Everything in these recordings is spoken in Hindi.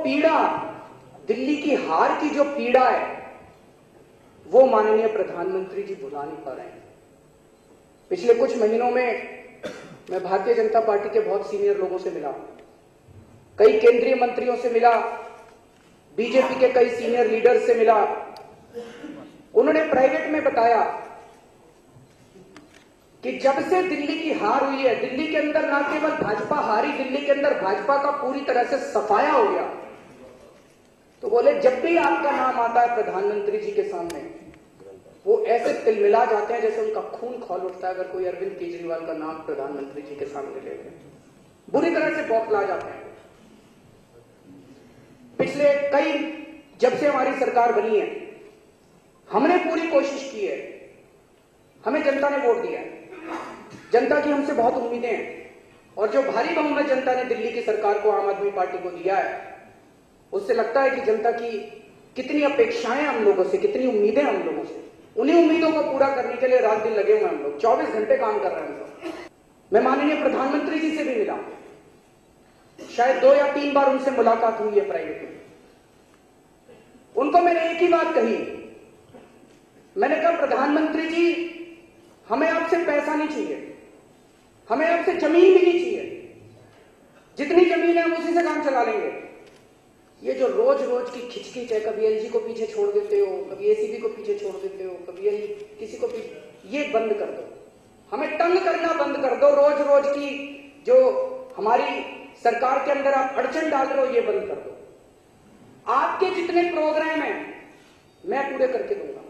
पीड़ा, दिल्ली की हार की जो पीड़ा है, वो माननीय प्रधानमंत्री जी भुला नहीं पा रहे हैं। पिछले कुछ महीनों में मैं भारतीय जनता पार्टी के बहुत सीनियर लोगों से मिला, कई केंद्रीय मंत्रियों से मिला, बीजेपी के कई सीनियर लीडर्स से मिला। उन्होंने प्राइवेट में बताया कि जब से दिल्ली की हार हुई है, दिल्ली के अंदर ना केवल भाजपा हारी, दिल्ली के अंदर भाजपा का पूरी तरह से सफाया हो गया। तो बोले जब भी आपका नाम आता है प्रधानमंत्री जी के सामने, वो ऐसे तिलमिला जाते हैं जैसे उनका खून खौल उठता है अगर कोई अरविंद केजरीवाल का नाम प्रधानमंत्री जी के सामने ले लें, बुरी तरह से बौखला जाते हैं। पिछले जब से हमारी सरकार बनी है, हमने पूरी कोशिश की है, हमें जनता ने वोट दिया है, जनता की हमसे बहुत उम्मीदें हैं, और जो भारी बहुमत जनता ने दिल्ली की सरकार को, आम आदमी पार्टी को दिया है, उससे लगता है कि जनता की कितनी अपेक्षाएं हम लोगों से, कितनी उम्मीदें हम लोगों से, उन्हीं उम्मीदों को पूरा करने के लिए रात दिन लगे हुए हम लोग, 24 घंटे काम कर रहे हैं हम लोग। मैं माननीय प्रधानमंत्री जी से भी मिला, शायद 2 या 3 बार उनसे मुलाकात हुई है प्राइवेट में। उनको मैंने एक ही बात कही, मैंने कहा प्रधानमंत्री जी, हमें आपसे पैसा नहीं चाहिए, हमें आपसे जमीन भी नहीं चाहिए, जितनी जमीन है हम उसी से काम चला लेंगे। ये जो रोज रोज की खिचखिच है, कभी एलजी को पीछे छोड़ देते हो, कभी एसीबी को पीछे छोड़ देते हो, कभी किसी को पीछे, ये बंद कर दो, हमें तंग करना बंद कर दो। रोज रोज की जो हमारी सरकार के अंदर आप अड़चन डाल रहे हो, ये बंद कर दो। आपके जितने प्रोग्राम हैं मैं पूरे करके दूंगा।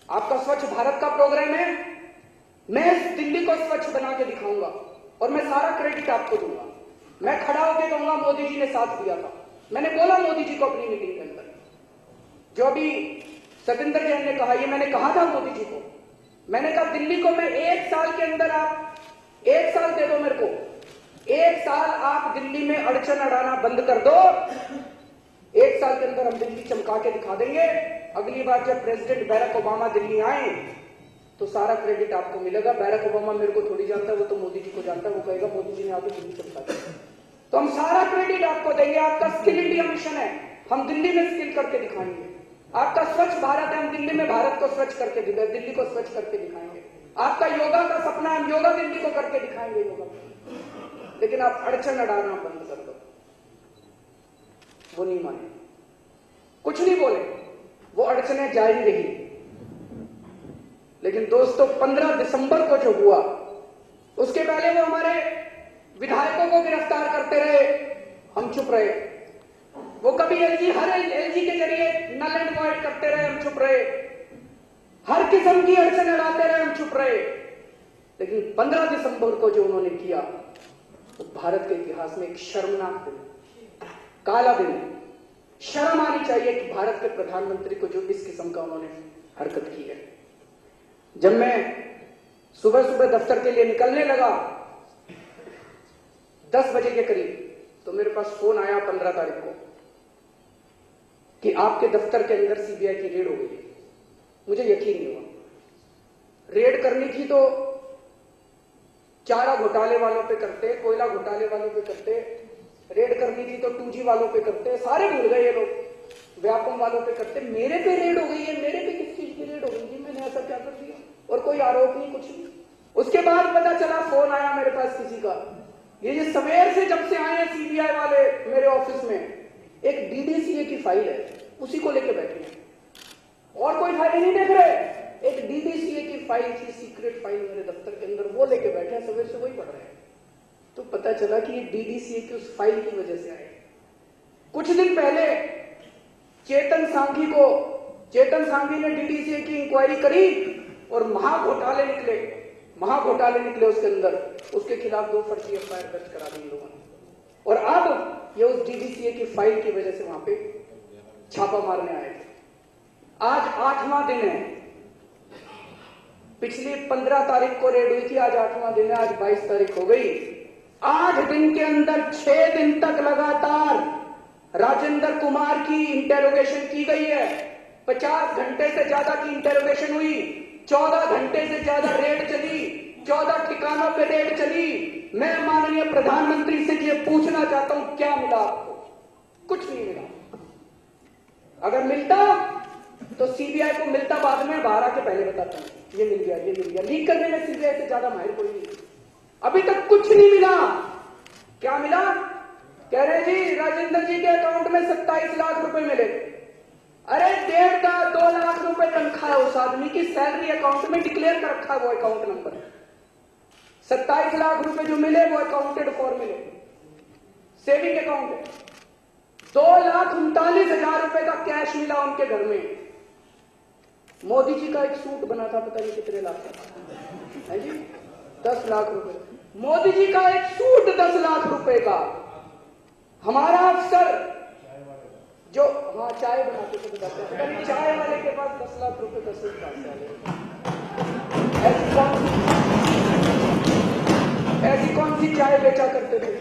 आपका स्वच्छ भारत का प्रोग्राम है, मैं इस दिल्ली को स्वच्छ बना के दिखाऊंगा और मैं सारा क्रेडिट आपको दूंगा। मैं खड़ा होकर कहूंगा मोदी जी ने साथ दिया था। मैंने बोला मोदी जी को अपनी मीटिंग के अंदर, जो अभी सतेंद्र जैन ने कहा, ये मैंने कहा था मोदी जी को, मैंने कहा दिल्ली को मैं 1 साल के अंदर, आप 1 साल दे दो मेरे को, 1 साल आप दिल्ली में अड़चन अड़ाना बंद कर दो, 1 साल के अंदर हम दिल्ली चमका के दिखा देंगे। अगली बार जब प्रेसिडेंट बैरक ओबामा दिल्ली आए तो सारा क्रेडिट आपको मिलेगा। बैरक ओबामा मेरे को थोड़ी जानता है, वो तो मोदी जी को जानता है, वो कहेगा मोदी जी ने आके दिल्ली चमका दिया, तो हम सारा क्रेडिट आपको देंगे। आपका स्किल इंडिया मिशन है, हम दिल्ली में स्किल करके दिखाएंगे। आपका स्वच्छ भारत है, हम दिल्ली में भारत को स्वच्छ करके दिखाएंगे, दिल्ली को स्वच्छ करके दिखाएंगे। आपका योगा का सपना है, हम योगा दिल्ली को करके दिखाएंगे योगा। लेकिन आप अड़चन अड़ाना बंद कर दो। वो नहीं माने, कुछ नहीं बोले, वो अड़चनें जारी रही। लेकिन दोस्तों 15 दिसंबर को जो हुआ, उसके पहले वो हमारे विधायकों को गिरफ्तार करते रहे, हम चुप रहे। वो कभी हर एलजी के जरिए नल एंड वॉइड करते रहे, हम चुप रहे। हर किस्म की अड़चन अड़ाते रहे, हम चुप रहे। लेकिन 15 दिसंबर को जो उन्होंने किया, वो भारत के इतिहास में एक शर्मनाक दिन, काला दिन है। शर्म आनी चाहिए कि भारत के प्रधानमंत्री को जो इस किस्म का उन्होंने हरकत की है। जब मैं सुबह सुबह दफ्तर के लिए निकलने लगा 10 बजे के करीब, तो मेरे पास फोन आया 15 तारीख को कि आपके दफ्तर के अंदर सीबीआई की रेड हो गई है। मुझे यकीन नहीं हुआ। रेड करनी थी तो चारा घोटाले वालों पे करते, कोयला घोटाले वालों पे करते, रेड करनी थी तो 2G वालों पे करते, सारे भूल गए ये लोग, व्यापम वालों पे करते। मेरे पे रेड हो गई है, मेरे पे किस चीज की रेड हो गई थी, मैंने ऐसा क्या कर दिया? और कोई आरोप नहीं, कुछ नहीं। उसके बाद पता चला, फोन आया मेरे पास किसी का, ये सवेर से जब से आए हैं सीबीआई वाले मेरे ऑफिस में, एक डीडीसीए की फाइल है, उसी को लेके बैठे हैं, और कोई फाइल नहीं देख रहे। एक डीडीसीए की फाइल थी, सीक्रेट फाइल मेरे दफ्तर के अंदर, वो लेके बैठे हैं, सवेर से वही पढ़ रहे हैं। तो पता चला कि ये डीडीसीए की उस फाइल की वजह से आए। कुछ दिन पहले चेतन सांघी ने डीडीसीए की इंक्वायरी करी और महाघोटाले निकले उसके अंदर, उसके खिलाफ 2 फर्जी एफआईआर दर्ज करा दी लोगों ने। और अब ये उस डीडीसीए की फाइल की वजह से वहां पे छापा मारने आए थे। आज 8वां दिन है, पिछली 15 तारीख को रेड हुई थी, आज 8वां दिन है, आज 22 तारीख हो गई। 8 दिन के अंदर 6 दिन तक लगातार राजेंद्र कुमार की इंटेरोगेशन की गई है। 50 घंटे से ज्यादा की इंटेरोगेशन हुई, 14 घंटे से ज्यादा रेड चली, 14 ठिकानों पे रेड चली। मैं माननीय प्रधानमंत्री से ये पूछना चाहता हूं, क्या मिला आपको? कुछ नहीं मिला। अगर मिलता तो सीबीआई को मिलता बाद में, बाहर आके पहले बताता हूं ये मिल गया, ये मिल गया। लीक करने में सीबीआई से ज्यादा माहिर कोई नहीं। अभी तक कुछ नहीं मिला। क्या मिला? कह रहे जी राजेंद्र जी के अकाउंट में 27 लाख रुपए मिले। अरे 1.5-2 लाख रुपए तनख्वाह है उस आदमी की, सैलरी अकाउंट में डिक्लेयर कर रखा है वो अकाउंट नंबर। 27 लाख रुपए जो मिले वो अकाउंटेड फॉर मिले, सेविंग अकाउंट है। 2,39,000 रुपए का कैश मिला उनके घर में। मोदी जी का एक सूट बना था, पता नहीं कितने लाख का है जी, 10 लाख रुपए। मोदी जी का एक सूट 10 लाख रुपए का। हमारा अफसर जो चाय बनाते थे, बताते हैं चाय वाले के पास 10 लाख रुपए का सूट ऐसी कौन सी चाय बेचा करते थे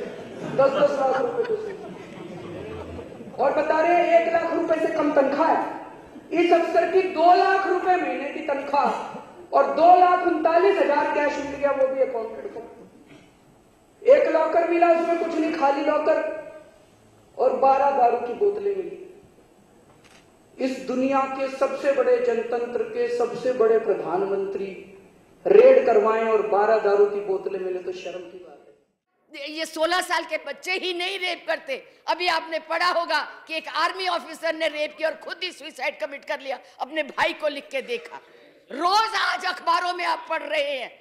10-10 लाख रुपए के सूट। और बता रहे 1 लाख रुपए से कम तनख्वाह है। इस अफसर की 2 लाख रुपए महीने की तनख्वाह और 2,39,000 कैश मिल गया, वो भी अकाउंटेड को। एक लॉकर मिला, उसमें कुछ नहीं, खाली लॉकर, और 12 दारू की बोतलें मिली। इस दुनिया के सबसे बड़े जनतंत्र के सबसे बड़े प्रधानमंत्री रेड करवाएं और 12 दारू की बोतलें मिले तो शर्म की बात है। ये 16 साल के बच्चे ही नहीं रेप करते। अभी आपने पढ़ा होगा कि एक आर्मी ऑफिसर ने रेप किया और खुद ही सुसाइड कमिट कर लिया, अपने भाई को लिख के देखा। रोज आज अखबारों में आप पढ़ रहे हैं